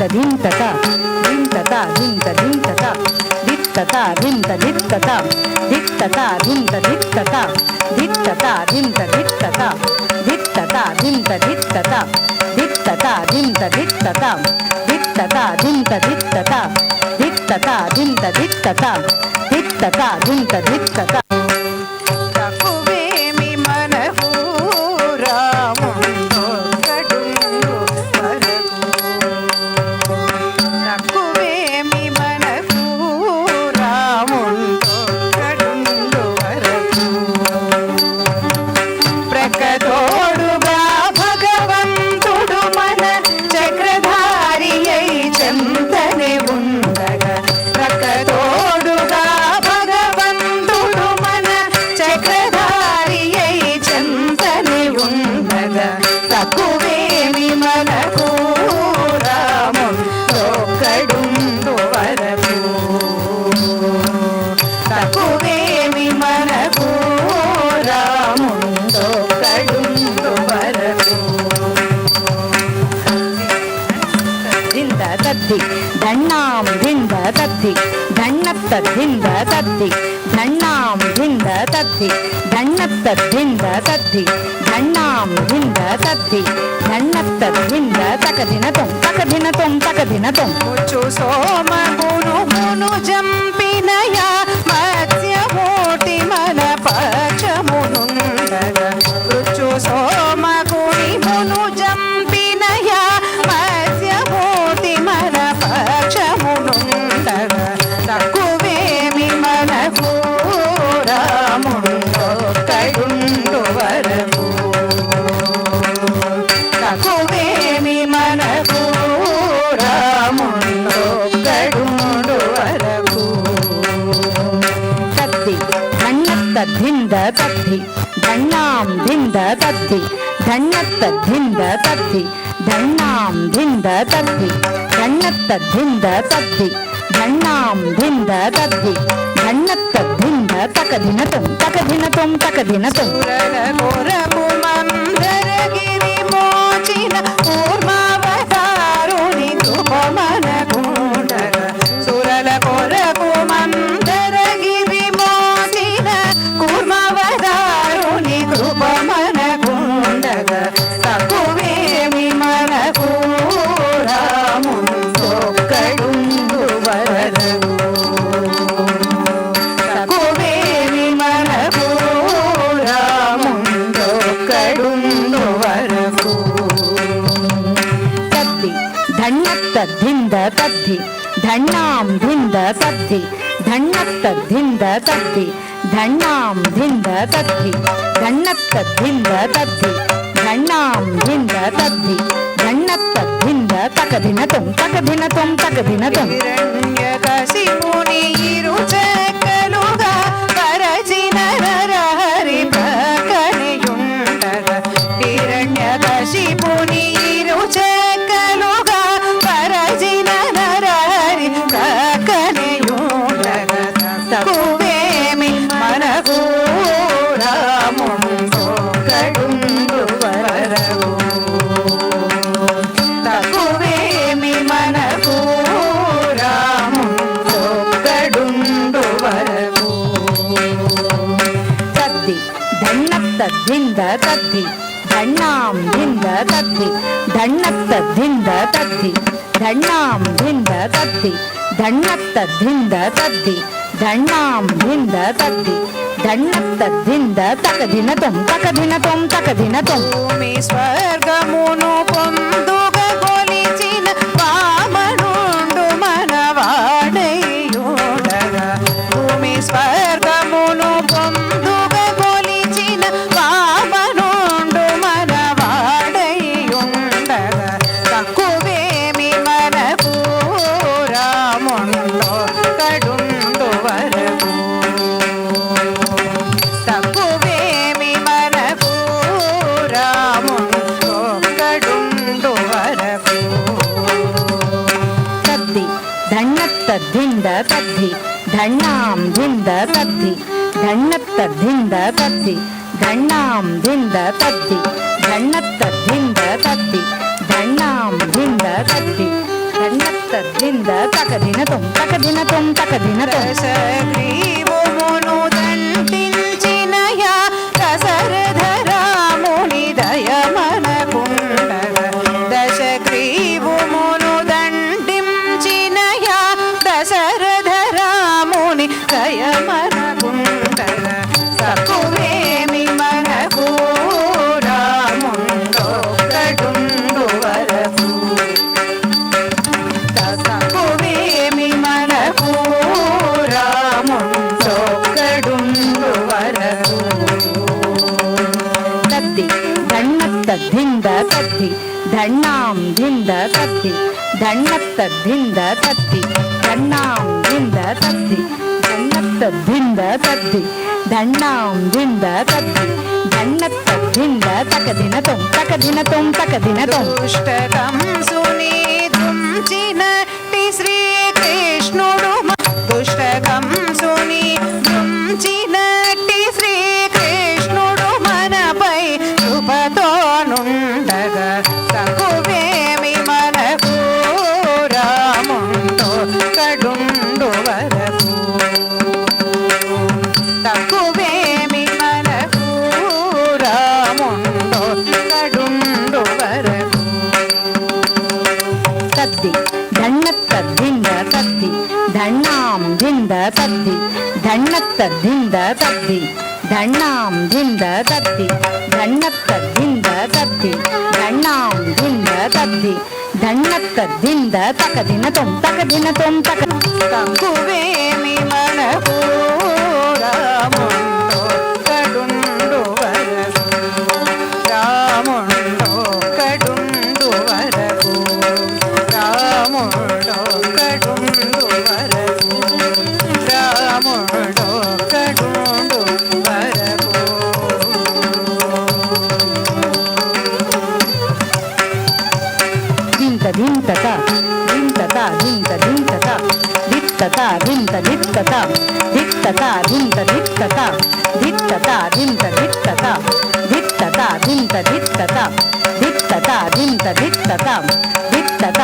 ధింత ధింతత ధింతత ధింత ధింతత ధిత్తత ధింత ధిత్తత ధిత్తత ధింత ధిత్తత ధిత్తత ధింత ధిత్తత ధిత్తత ధింత ధిత్తత ధిత్తత ధింత ధిత్తత ధిత్తత ధింత ధిత్తత ధిత్తత ధింత ధిత్తత ధిత్తత ధింత ధిత్తత ధన్నాం ధింద తద్ధి ధన్నత్త ధింద తద్ధి ధన్నాం ధింద తద్ధి ధన్నత్త ధింద తద్ధి ధన్నాం ధింద తద్ధి ధన్నత్త ధింద తకధినతం తకధినతం తకధినతం ముచ్చు సోమ గును మును జంపినయా మత్స్యమూటి మన పక్షమునుండగ ముచ్చు సోమ గుని మును జంపినయా మత్స్యమూటి మన పక్షమునుండగ తక్కువేమి మనకు రాముండో కడుండు వరకు తక్కువేమి మనకు రాముండో కడుండు వరకు తద్ధి ధన్నత్త ధింద తద్ధి ధన్నాం ధింద తద్ధి ధన్నత్త ధింద తద్ధి ధన్నాం ధింద తద్ధి ధన్నత్త ధింద తద్ధి ధన్నాం ధింద తద్ధి ధన్నత్త ధింద తకధినతం తకధినతం తకధినతం సురల కొరకు మందరగిరి మోచిన కూర్మావతారుని తుపమనకుండగ సురల కొరకు మందరగిరి మోచిన కూర్మావతారుని తుపమనకుండగ తక్కువేమి మనకు రాముందో కడుండు వరకు తక్కువేమి మనకు రాముందో కడుండు వరకు తద్ధి ధన్నత్త ధింద తద్ధి ధన్నాం ధింద తద్ధి ధన్నత్త ధింద తద్ధి ధన్నాం ధింద తద్ధి ధన్నత్త ధింద తద్ధి ధన్నాం ధింద తద్ధి ధన్నత్త ధింద తకధినతం తకధినతం తకధినతం హిరణ్యకశిపుని ఇరుచెక్కలుగా పరచిన నరహరి ప్రకణియుండగ హిరణ్యకశిపుని ఇరుచెక్కలుగా పరచిన నరహరి ప్రకణియుండగ తక్కువేమి మనకు రాముండో కడుండు వరకు తక్కువేమి మనకు రాముండో కడుండు వరకు తద్ధి ధన్నత్త ధింద తద్ధి ధన్నాం ధింద తద్ధి ధన్నత్త ధింద తద్ధి ధన్నాం ధింద తద్ధి ధన్నత్త ధింద తద్ధి ధన్నాం ధింద తద్ధి ధన్నత్త ధింద తకధినతం తకధినతం తకధినతం భూమి స్వర్గమును పొందుగ కొలిచిన వామనుండు మనవాడయుండగ భూమి స్వర్గమును పొందుగ కొలిచిన వామనుండు మనవాడయుండగ తక్కువేమి మనకు రాముండో కడుండు వరకు తక్కువేమి మనకు రాముండో కడుండు వరకు తద్ధి ధన్నత్త ధింద తద్ధి ధన్నాం ధింద తద్ధి ధన్నత్త ధింద తద్ధి ధన్నాం ధింద తద్ధి ధన్నత్త ధింద తద్ధి ధన్నాం ధింద తద్ధి ಧನ್ನತ್ತದ್ದಿಂದ ತಕದಿನ ತೊಂ ತಕದಿನ ತೊಂ ತಕದಿನ ತೊಂ దశగ్రీవుమును దండించినయ దశరథ రాముని దయమనకుండగ దశగ్రీవుమును దండించినయ దశరథ రాముని దయమనకుండగ తక్కువేమి మనకు రాముండొక్కడుండు వరకు తక్కువేమి మనకు రాముండొక్కడుండు వరకు ತದ್ದಿ ಧಣ್ಣತ್ತದ್ದಿಂದ ತದ್ದಿ ಧಣ್ಣಾಂದಿಂದ ತದ್ದಿ ಧಣ್ಣತ್ತದ್ದಿಂದ ತದ್ದಿ ಧಣ್ಣಾಂದಿಂದ ತದ್ದಿ ಧಣ್ಣತ್ತದ್ದಿಂದ ತದ್ದಿ ಧಣ್ಣಾಂದಿಂದ ತದ್ದಿ ಧಣ್ಣತ್ತದ್ದಿಂದ ತಕದಿನ ತೊಂ ತಕದಿನ ತೊಂ ತಕದಿನ ತೊಂ దుష్టకం సునీదుంచినట్టి శ్రీకృష్ణుడు దుష్టకం సునీదుంచినట్టి శ్రీకృష్ణుడు మనపై కృపతోనుండగా తక్కువేమి మనకు రాముండో కడుండు వరకు తక్కువేమి మనకు రాముండో కడుండు వరకు ತದ್ದಿ ಧಣ್ಣತ್ತದ್ದಿಂದ ತದ್ದಿ ಧಣ್ಣಾಂದಿಂದ ತದ್ದಿ ಧಣ್ಣತ್ತದ್ದಿಂದ ತದ್ದಿ ಧಣ್ಣಾಂದಿಂದ ತದ್ದಿ ಧಣ್ಣತ್ತದ್ದಿಂದ ತದ್ದಿ ಧಣ್ಣಾಂದಿಂದ ತದ್ದಿ ಧಣ್ಣತ್ತದ್ದಿಂದ ತಕದಿನ ತೊಂ ತಕದಿನ ತೊಂ ತಕ తక్కువేమి మనకు రాముండో కడుండు వరకు రాముండో కడుండు వరకు రాముండో కడుండు వరకు రాముండో కడుండు వరకు ದಿಂತ ದಿಂತತ ದಿಂತತ ದಿಂತ ದಿಂತತ ದಿತ್ತತ ದಿಂತ ದಿತ್ತತ ದಿತ್ತತ ದಿಂತ ದಿತ್ತತ ದಿತ್ತತ ದಿಂತ ದಿತ್ತತ ದಿತ್ತತ ದಿಂತ ದಿತ್ತತ ದಿತ್ತತ ದಿಂತ ದಿತ್ತತ ದಿತ್ತತ